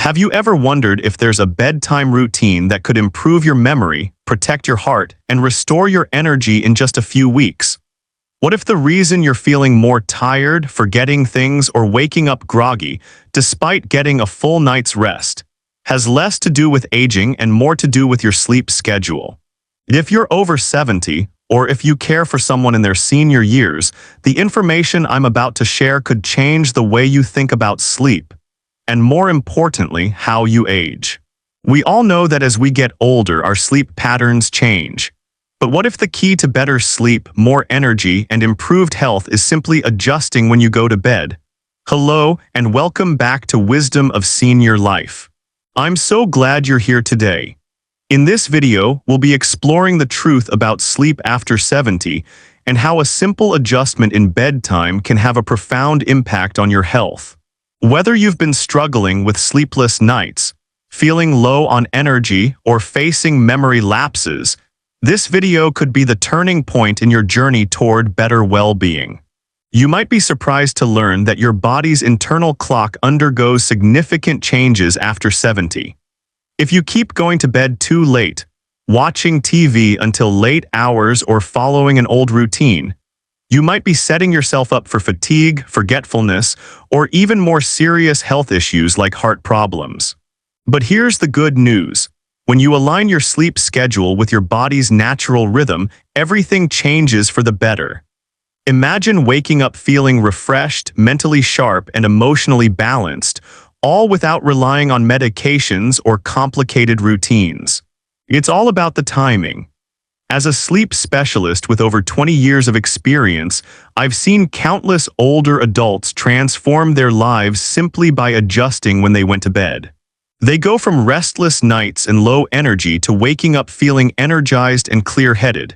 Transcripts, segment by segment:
Have you ever wondered if there's a bedtime routine that could improve your memory, protect your heart, and restore your energy in just a few weeks? What if the reason you're feeling more tired, forgetting things, or waking up groggy, despite getting a full night's rest, has less to do with aging and more to do with your sleep schedule? If you're over 70, or if you care for someone in their senior years, the information I'm about to share could change the way you think about sleep, and more importantly, how you age. We all know that as we get older, our sleep patterns change. But what if the key to better sleep, more energy, and improved health is simply adjusting when you go to bed? Hello, and welcome back to Wisdom of Senior Life. I'm so glad you're here today. In this video, we'll be exploring the truth about sleep after 70 and how a simple adjustment in bedtime can have a profound impact on your health. Whether you've been struggling with sleepless nights, feeling low on energy, or facing memory lapses, this video could be the turning point in your journey toward better well-being. You might be surprised to learn that your body's internal clock undergoes significant changes after 70. If you keep going to bed too late, watching TV until late hours, or following an old routine, you might be setting yourself up for fatigue, forgetfulness, or even more serious health issues like heart problems. But here's the good news. When you align your sleep schedule with your body's natural rhythm, everything changes for the better. Imagine waking up feeling refreshed, mentally sharp, and emotionally balanced, all without relying on medications or complicated routines. It's all about the timing. As a sleep specialist with over 20 years of experience, I've seen countless older adults transform their lives simply by adjusting when they went to bed. They go from restless nights and low energy to waking up feeling energized and clear-headed.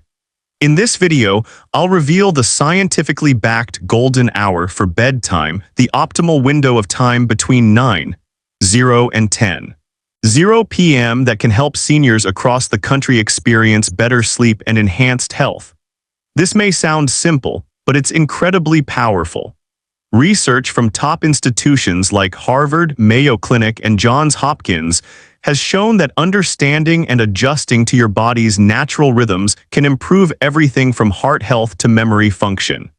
In this video, I'll reveal the scientifically backed golden hour for bedtime, the optimal window of time between 9:00 and 10:00 p.m. that can help seniors across the country experience better sleep and enhanced health. This may sound simple, but it's incredibly powerful. Research from top institutions like Harvard, Mayo Clinic, and Johns Hopkins has shown that understanding and adjusting to your body's natural rhythms can improve everything from heart health to memory function.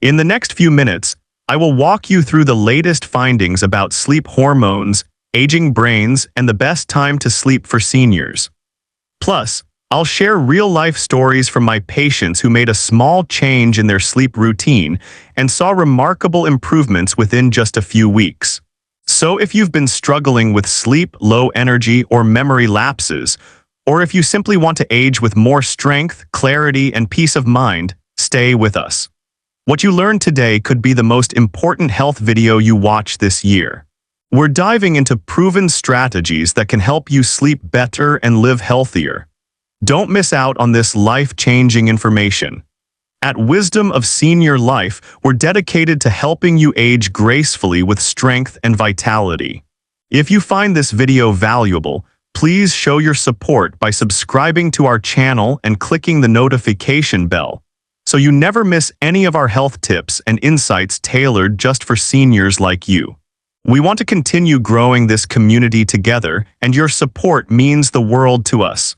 In the next few minutes, I will walk you through the latest findings about sleep hormones, aging brains, and the best time to sleep for seniors. Plus, I'll share real-life stories from my patients who made a small change in their sleep routine and saw remarkable improvements within just a few weeks. So if you've been struggling with sleep, low energy, or memory lapses, or if you simply want to age with more strength, clarity, and peace of mind, stay with us. What you learned today could be the most important health video you watch this year. We're diving into proven strategies that can help you sleep better and live healthier. Don't miss out on this life-changing information. At Wisdom of Senior Life, we're dedicated to helping you age gracefully with strength and vitality. If you find this video valuable, please show your support by subscribing to our channel and clicking the notification bell, so you never miss any of our health tips and insights tailored just for seniors like you. We want to continue growing this community together, and your support means the world to us.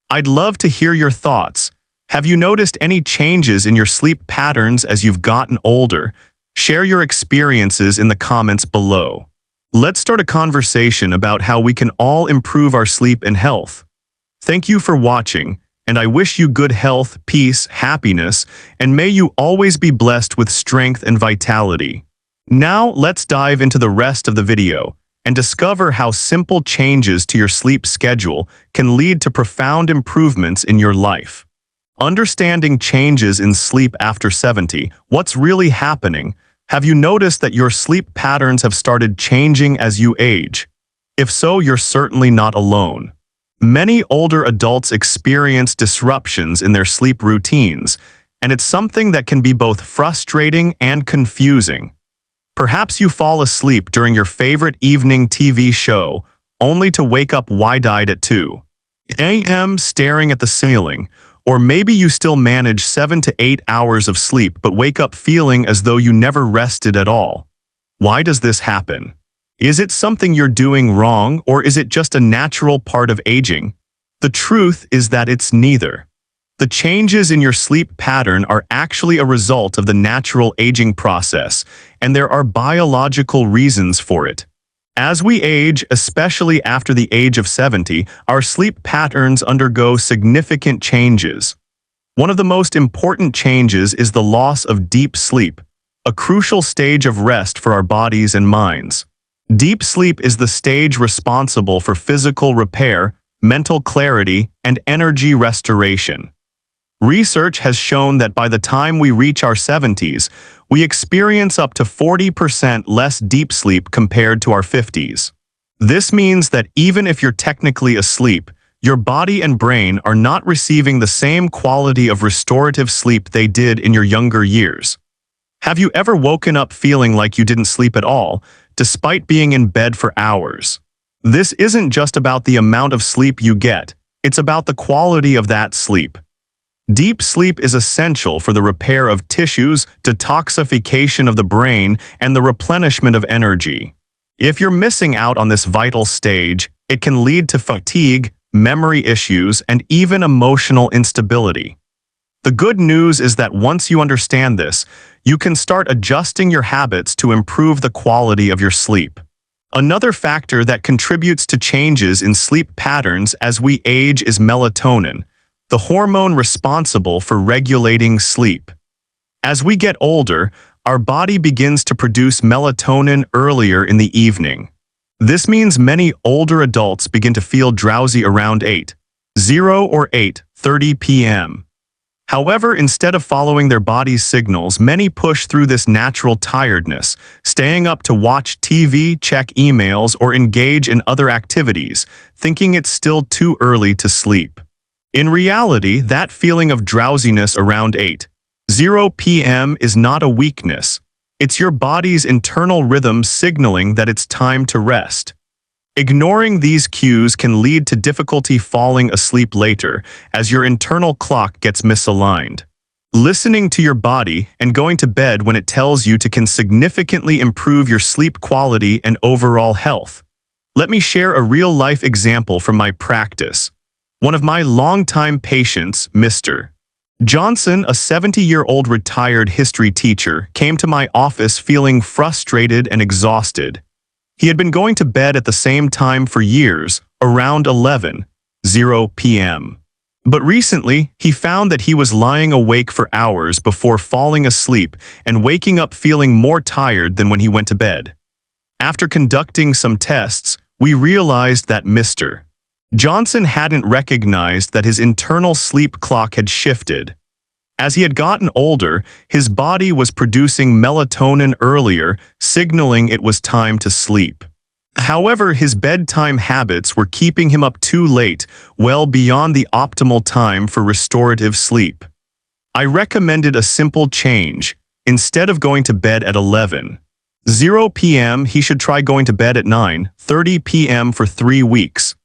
I'd love to hear your thoughts. Have you noticed any changes in your sleep patterns as you've gotten older? Share your experiences in the comments below. Let's start a conversation about how we can all improve our sleep and health. Thank you for watching, and I wish you good health, peace, happiness, and may you always be blessed with strength and vitality. Now, let's dive into the rest of the video and discover how simple changes to your sleep schedule can lead to profound improvements in your life. Understanding changes in sleep after 70, what's really happening? Have you noticed that your sleep patterns have started changing as you age? If so, you're certainly not alone. Many older adults experience disruptions in their sleep routines, and it's something that can be both frustrating and confusing. Perhaps you fall asleep during your favorite evening TV show, only to wake up wide-eyed at 2 a.m. staring at the ceiling, or maybe you still manage 7 to 8 hours of sleep but wake up feeling as though you never rested at all. Why does this happen? Is it something you're doing wrong, or is it just a natural part of aging? The truth is that it's neither. The changes in your sleep pattern are actually a result of the natural aging process, and there are biological reasons for it. As we age, especially after the age of 70, our sleep patterns undergo significant changes. One of the most important changes is the loss of deep sleep, a crucial stage of rest for our bodies and minds. Deep sleep is the stage responsible for physical repair, mental clarity, and energy restoration. Research has shown that by the time we reach our 70s, we experience up to 40% less deep sleep compared to our 50s. This means that even if you're technically asleep, your body and brain are not receiving the same quality of restorative sleep they did in your younger years. Have you ever woken up feeling like you didn't sleep at all, despite being in bed for hours? This isn't just about the amount of sleep you get, it's about the quality of that sleep. Deep sleep is essential for the repair of tissues, detoxification of the brain, and the replenishment of energy. If you're missing out on this vital stage, it can lead to fatigue, memory issues, and even emotional instability. The good news is that once you understand this, you can start adjusting your habits to improve the quality of your sleep. Another factor that contributes to changes in sleep patterns as we age is melatonin, the hormone responsible for regulating sleep. As we get older, our body begins to produce melatonin earlier in the evening. This means many older adults begin to feel drowsy around 8:00 or 8:30 p.m. However, instead of following their body's signals, many push through this natural tiredness, staying up to watch TV, check emails, or engage in other activities, thinking it's still too early to sleep. In reality, that feeling of drowsiness around 8:00 p.m. is not a weakness. It's your body's internal rhythm signaling that it's time to rest. Ignoring these cues can lead to difficulty falling asleep later, as your internal clock gets misaligned. Listening to your body and going to bed when it tells you to can significantly improve your sleep quality and overall health. Let me share a real-life example from my practice. One of my longtime patients, Mr. Johnson, a 70-year-old retired history teacher, came to my office feeling frustrated and exhausted. He had been going to bed at the same time for years, around 11:00 p.m. But recently, he found that he was lying awake for hours before falling asleep and waking up feeling more tired than when he went to bed. After conducting some tests, we realized that Mr. Johnson hadn't recognized that his internal sleep clock had shifted. As he had gotten older, his body was producing melatonin earlier, signaling it was time to sleep. However, his bedtime habits were keeping him up too late, well beyond the optimal time for restorative sleep. I recommended a simple change. Instead of going to bed at 11:00 p.m., he should try going to bed at 9:30 p.m. for 3 weeks.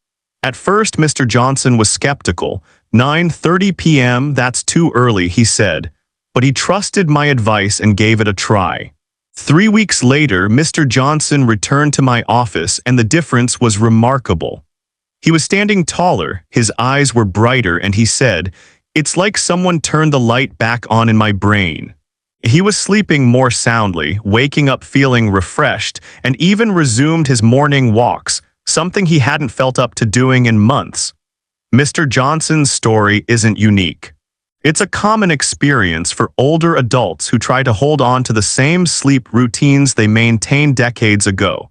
At first, Mr. Johnson was skeptical. 9:30 p.m., that's too early, he said. But he trusted my advice and gave it a try. 3 weeks later, Mr. Johnson returned to my office and the difference was remarkable. He was standing taller, his eyes were brighter, and he said, "It's like someone turned the light back on in my brain." He was sleeping more soundly, waking up feeling refreshed, and even resumed his morning walks, something he hadn't felt up to doing in months. Mr. Johnson's story isn't unique. It's a common experience for older adults who try to hold on to the same sleep routines they maintained decades ago,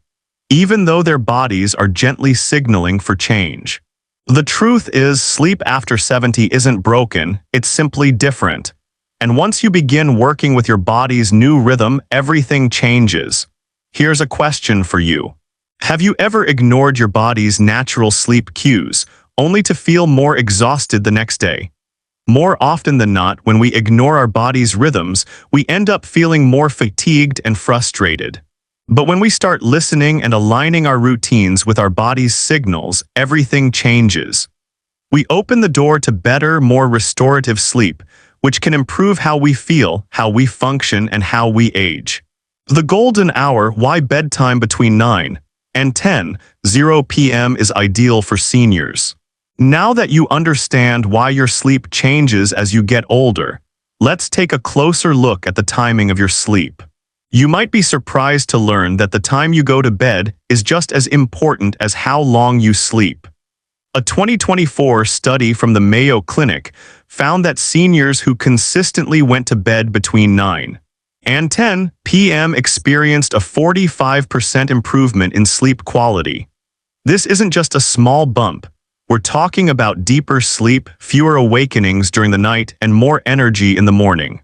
even though their bodies are gently signaling for change. The truth is, sleep after 70 isn't broken, it's simply different. And once you begin working with your body's new rhythm, everything changes. Here's a question for you. Have you ever ignored your body's natural sleep cues, only to feel more exhausted the next day? More often than not, when we ignore our body's rhythms, we end up feeling more fatigued and frustrated. But when we start listening and aligning our routines with our body's signals, everything changes. We open the door to better, more restorative sleep, which can improve how we feel, how we function, and how we age. The golden hour, why bedtime between 9:00 And 10:00 p.m. is ideal for seniors. Now that you understand why your sleep changes as you get older, let's take a closer look at the timing of your sleep. You might be surprised to learn that the time you go to bed is just as important as how long you sleep. A 2024 study from the Mayo Clinic found that seniors who consistently went to bed between 9 and 10 p.m. experienced a 45% improvement in sleep quality. This isn't just a small bump. We're talking about deeper sleep, fewer awakenings during the night, and more energy in the morning.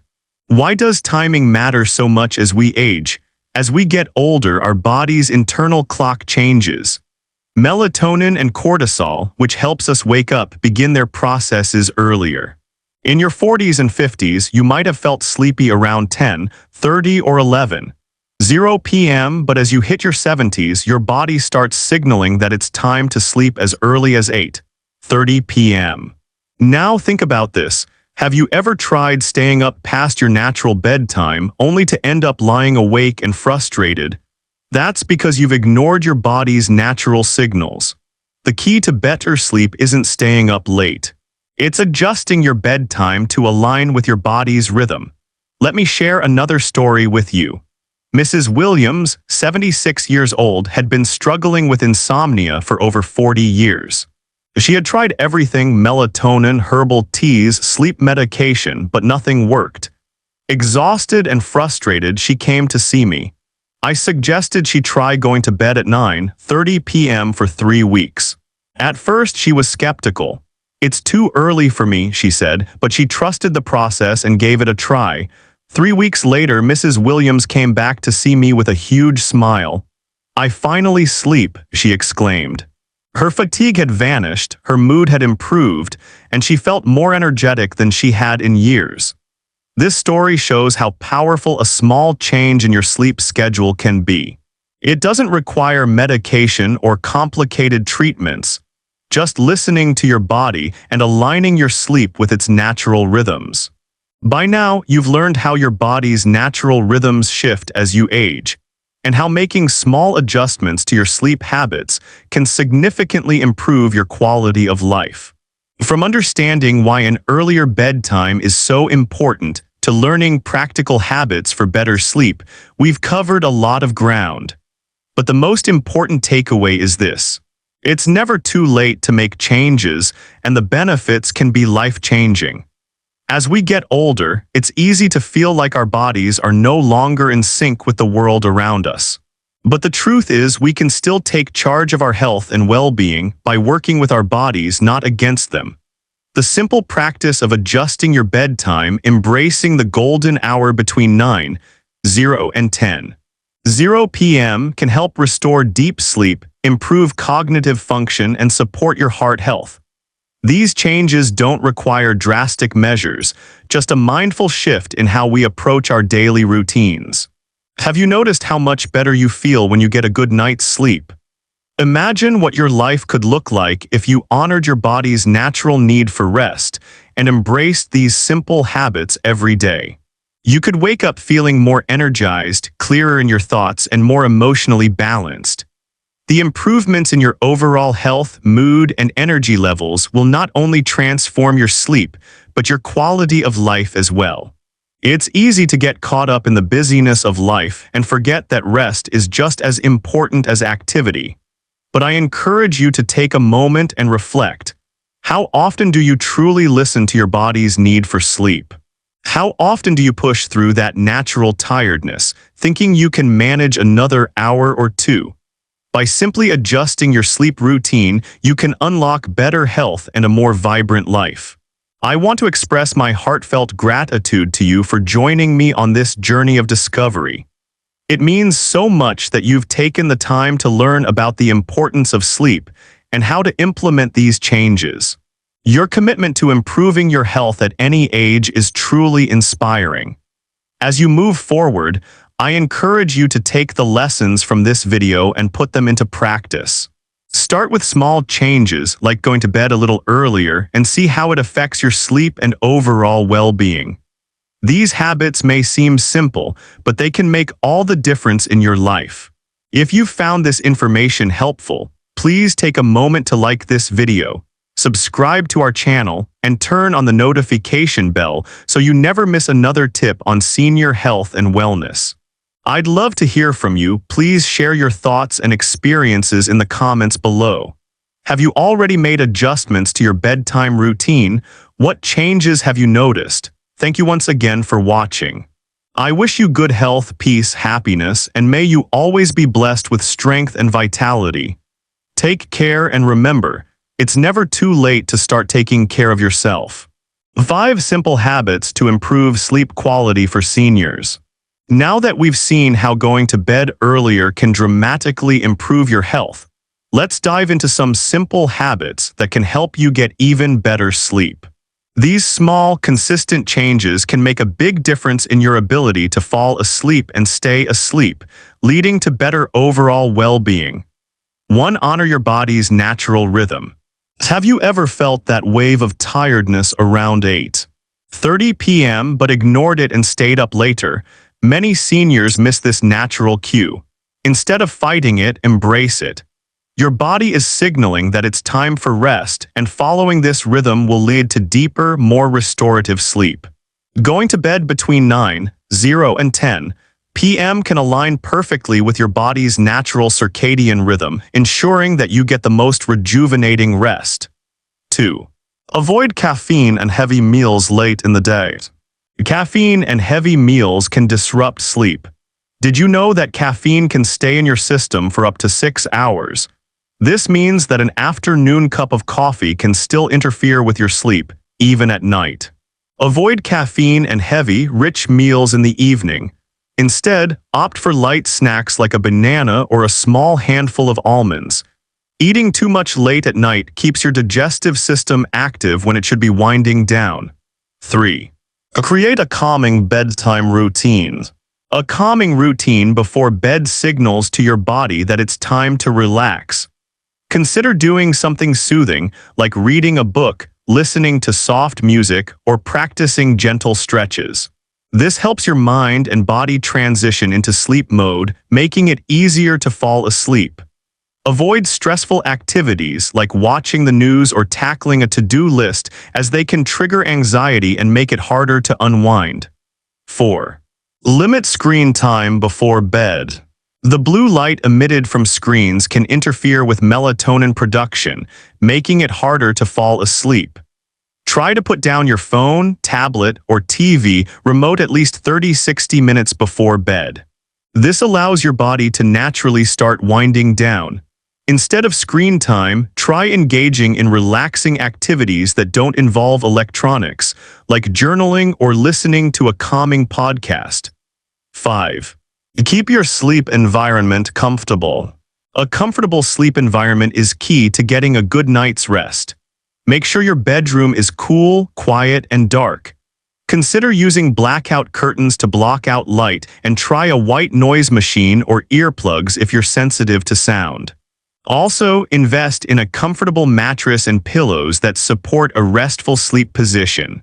Why does timing matter so much as we age? As we get older, our body's internal clock changes. Melatonin and cortisol, which helps us wake up, begin their processes earlier. In your 40s and 50s, you might have felt sleepy around 10:30 or 11:00 p.m., but as you hit your 70s, your body starts signaling that it's time to sleep as early as 8:30 p.m. Now think about this. Have you ever tried staying up past your natural bedtime only to end up lying awake and frustrated? That's because you've ignored your body's natural signals. The key to better sleep isn't staying up late. It's adjusting your bedtime to align with your body's rhythm. Let me share another story with you. Mrs. Williams, 76 years old, had been struggling with insomnia for over 40 years. She had tried everything: melatonin, herbal teas, sleep medication, but nothing worked. Exhausted and frustrated, she came to see me. I suggested she try going to bed at 9:30 p.m. for 3 weeks. At first, she was skeptical. "It's too early for me," she said, but she trusted the process and gave it a try. 3 weeks later, Mrs. Williams came back to see me with a huge smile. "I finally sleep," she exclaimed. Her fatigue had vanished, her mood had improved, and she felt more energetic than she had in years. This story shows how powerful a small change in your sleep schedule can be. It doesn't require medication or complicated treatments, just listening to your body and aligning your sleep with its natural rhythms. By now, you've learned how your body's natural rhythms shift as you age, and how making small adjustments to your sleep habits can significantly improve your quality of life. From understanding why an earlier bedtime is so important to learning practical habits for better sleep, we've covered a lot of ground. But the most important takeaway is this: it's never too late to make changes, and the benefits can be life-changing. As we get older, it's easy to feel like our bodies are no longer in sync with the world around us. But the truth is, we can still take charge of our health and well-being by working with our bodies, not against them. The simple practice of adjusting your bedtime, embracing the golden hour between 9:00 and 10:00 p.m. can help restore deep sleep, improve cognitive function, and support your heart health. These changes don't require drastic measures, just a mindful shift in how we approach our daily routines. Have you noticed how much better you feel when you get a good night's sleep? Imagine what your life could look like if you honored your body's natural need for rest and embraced these simple habits every day. You could wake up feeling more energized, clearer in your thoughts, and more emotionally balanced. The improvements in your overall health, mood, and energy levels will not only transform your sleep, but your quality of life as well. It's easy to get caught up in the busyness of life and forget that rest is just as important as activity. But I encourage you to take a moment and reflect. How often do you truly listen to your body's need for sleep? How often do you push through that natural tiredness, thinking you can manage another hour or two? By simply adjusting your sleep routine, you can unlock better health and a more vibrant life. I want to express my heartfelt gratitude to you for joining me on this journey of discovery. It means so much that you've taken the time to learn about the importance of sleep and how to implement these changes. Your commitment to improving your health at any age is truly inspiring. As you move forward, I encourage you to take the lessons from this video and put them into practice. Start with small changes like going to bed a little earlier and see how it affects your sleep and overall well-being. These habits may seem simple, but they can make all the difference in your life. If you found this information helpful, please take a moment to like this video, subscribe to our channel, and turn on the notification bell so you never miss another tip on senior health and wellness. I'd love to hear from you. Please share your thoughts and experiences in the comments below. Have you already made adjustments to your bedtime routine? What changes have you noticed? Thank you once again for watching. I wish you good health, peace, happiness, and may you always be blessed with strength and vitality. Take care and remember, it's never too late to start taking care of yourself. 5 simple habits to improve sleep quality for seniors. Now that we've seen how going to bed earlier can dramatically improve your health, let's dive into some simple habits that can help you get even better sleep. These small, consistent changes can make a big difference in your ability to fall asleep and stay asleep, leading to better overall well-being. 1. Honor your body's natural rhythm. Have you ever felt that wave of tiredness around 8:30 p.m. but ignored it and stayed up later? Many seniors miss this natural cue. Instead of fighting it, embrace it. Your body is signaling that it's time for rest, and following this rhythm will lead to deeper, more restorative sleep. Going to bed between 9:00 and 10 p.m. can align perfectly with your body's natural circadian rhythm, ensuring that you get the most rejuvenating rest. 2. Avoid caffeine and heavy meals late in the day. Caffeine and heavy meals can disrupt sleep. Did you know that caffeine can stay in your system for up to 6 hours? This means that an afternoon cup of coffee can still interfere with your sleep, even at night. Avoid caffeine and heavy, rich meals in the evening. Instead, opt for light snacks like a banana or a small handful of almonds. Eating too much late at night keeps your digestive system active when it should be winding down. 3. Create a calming bedtime routine. A calming routine before bed signals to your body that it's time to relax. Consider doing something soothing, like reading a book, listening to soft music, or practicing gentle stretches. This helps your mind and body transition into sleep mode, making it easier to fall asleep. Avoid stressful activities like watching the news or tackling a to-do list, as they can trigger anxiety and make it harder to unwind. 4. Limit screen time before bed. The blue light emitted from screens can interfere with melatonin production, making it harder to fall asleep. Try to put down your phone, tablet, or TV remote at least 30-60 minutes before bed. This allows your body to naturally start winding down. Instead of screen time, try engaging in relaxing activities that don't involve electronics, like journaling or listening to a calming podcast. 5. Keep your sleep environment comfortable. A comfortable sleep environment is key to getting a good night's rest. Make sure your bedroom is cool, quiet, and dark. Consider using blackout curtains to block out light, and try a white noise machine or earplugs if you're sensitive to sound. Also, invest in a comfortable mattress and pillows that support a restful sleep position.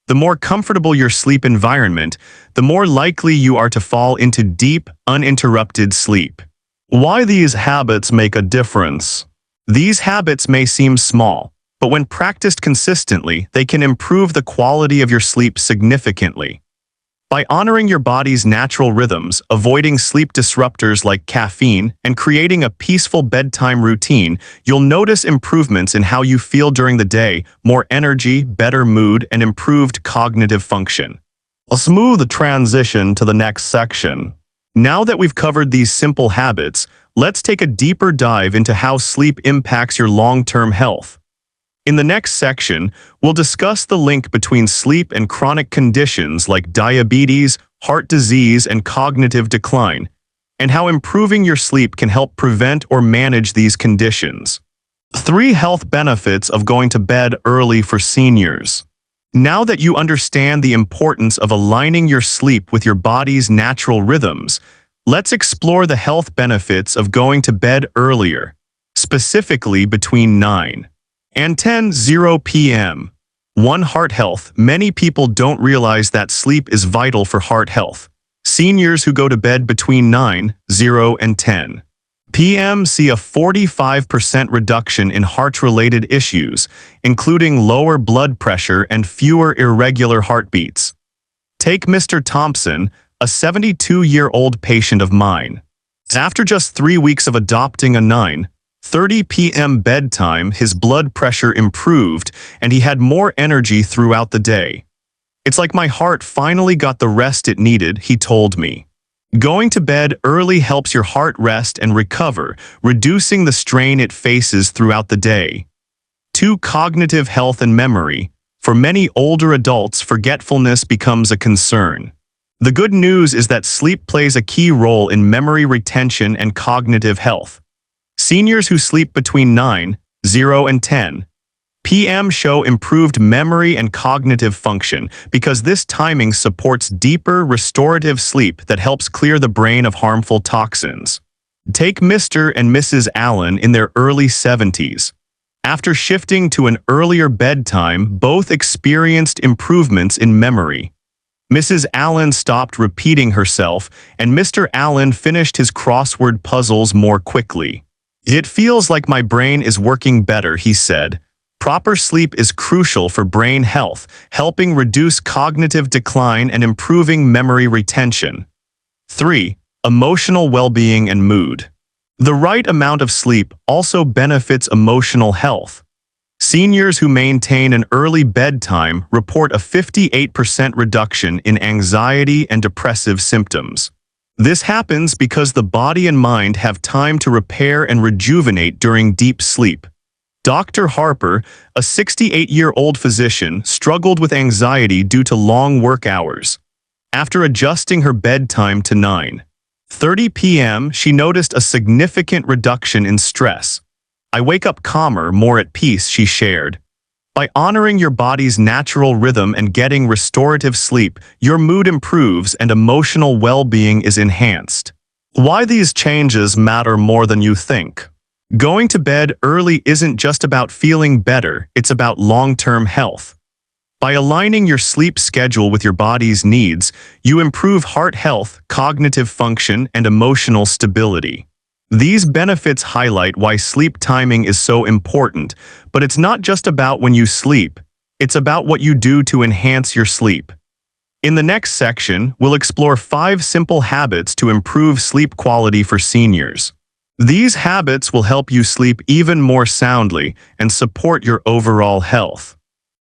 The more comfortable your sleep environment, the more likely you are to fall into deep, uninterrupted sleep. Why these habits make a difference? These habits may seem small, but when practiced consistently, they can improve the quality of your sleep significantly. By honoring your body's natural rhythms, avoiding sleep disruptors like caffeine, and creating a peaceful bedtime routine, you'll notice improvements in how you feel during the day, more energy, better mood, and improved cognitive function. A smooth transition to the next section. Now that we've covered these simple habits, let's take a deeper dive into how sleep impacts your long-term health. In the next section, we'll discuss the link between sleep and chronic conditions like diabetes, heart disease, and cognitive decline, and how improving your sleep can help prevent or manage these conditions. 3 health benefits of going to bed early for seniors. Now that you understand the importance of aligning your sleep with your body's natural rhythms, let's explore the health benefits of going to bed earlier, specifically between 9 and 10:00 p.m. 1. Heart health. Many people don't realize that sleep is vital for heart health. Seniors who go to bed between 9:00 and 10 p.m. see a 45% reduction in heart-related issues, including lower blood pressure and fewer irregular heartbeats. Take Mr. Thompson, a 72-year-old patient of mine. After just 3 weeks of adopting a 9:30 p.m. bedtime, his blood pressure improved and he had more energy throughout the day. "It's like my heart finally got the rest it needed," he told me. Going to bed early helps your heart rest and recover, reducing the strain it faces throughout the day. 2. Cognitive health and memory. For many older adults, forgetfulness becomes a concern. The good news is that sleep plays a key role in memory retention and cognitive health. Seniors who sleep between 9:00 and 10 p.m. show improved memory and cognitive function because this timing supports deeper, restorative sleep that helps clear the brain of harmful toxins. Take Mr. and Mrs. Allen in their early 70s. After shifting to an earlier bedtime, both experienced improvements in memory. Mrs. Allen stopped repeating herself, and Mr. Allen finished his crossword puzzles more quickly. "It feels like my brain is working better," he said. Proper sleep is crucial for brain health, helping reduce cognitive decline and improving memory retention. 3. Emotional well-being and mood. The right amount of sleep also benefits emotional health. Seniors who maintain an early bedtime report a 58% reduction in anxiety and depressive symptoms. This happens because the body and mind have time to repair and rejuvenate during deep sleep. Dr. Harper, a 68-year-old physician, struggled with anxiety due to long work hours. After adjusting her bedtime to 9:30 p.m., she noticed a significant reduction in stress. "I wake up calmer, more at peace," she shared. By honoring your body's natural rhythm and getting restorative sleep, your mood improves and emotional well-being is enhanced. Why these changes matter more than you think. Going to bed early isn't just about feeling better, it's about long-term health. By aligning your sleep schedule with your body's needs, you improve heart health, cognitive function, and emotional stability. These benefits highlight why sleep timing is so important, but it's not just about when you sleep, it's about what you do to enhance your sleep. In the next section, we'll explore 5 simple habits to improve sleep quality for seniors. These habits will help you sleep even more soundly and support your overall health.